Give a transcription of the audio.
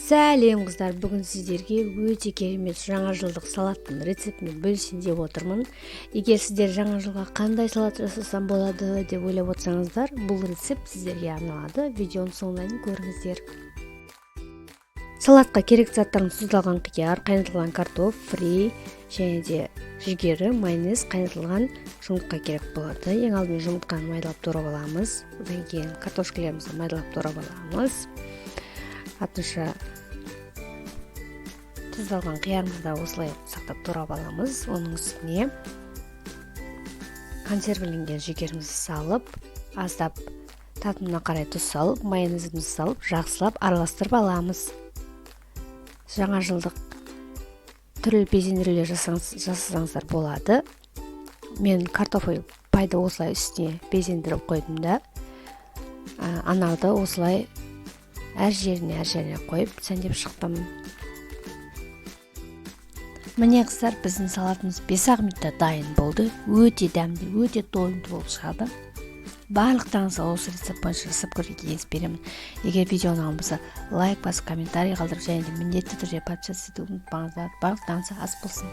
Сәлем қыздар, бүгін сіздерге өте керемет жаңа жылдық салаттың рецептімен бөлісейін деп отырмын. Егер сіздер жаңа жылға қандай салат жасасам болады деп ойлап отырсаңыздар, бұл рецепт сіздерге арналады. Видеоның соңына дейін көріңіздер. Салатқа керек заттарымыз: тұздалған қияр, қайнатылған картоп, фри және де жүгері, майонез, қайнатылған жұмыртқа керек болады. Ең алдымен жұмыртқаны майдалап турап аламыз. Одан кейін картошкаларымызды майдалап турап аламыз. Артынша тұздалған қиярымызды осылай сақтап турап аламыз. Оның үстіне консервіленген жүгерімізді салып, аздап татымына қарай тұз салып, майонезімізді салып, жақсылап араластырып аламыз. Жаңа жылдық түрлі безендірулер жасасаңыздар болады. Мен картофель пайды осылай үстіне безендіріп қойдым да, анарды осылай әр жеріне қойып сәндеп шықтым. Міне қыздар, біздің салатымыз 5-ақ минутта дайын болды. Өте дәмді, өте тойымды болып шығады. Барлықтарыңызға осы рецепт бойынша жасап көруге кеңес беремін. Егер видео ұнаған болса, лайк басып, комментарий қалдырып, және де міндетті түрде подписаться етуді ұмытпаңыздар. Барлықтарыңызға ас болсын.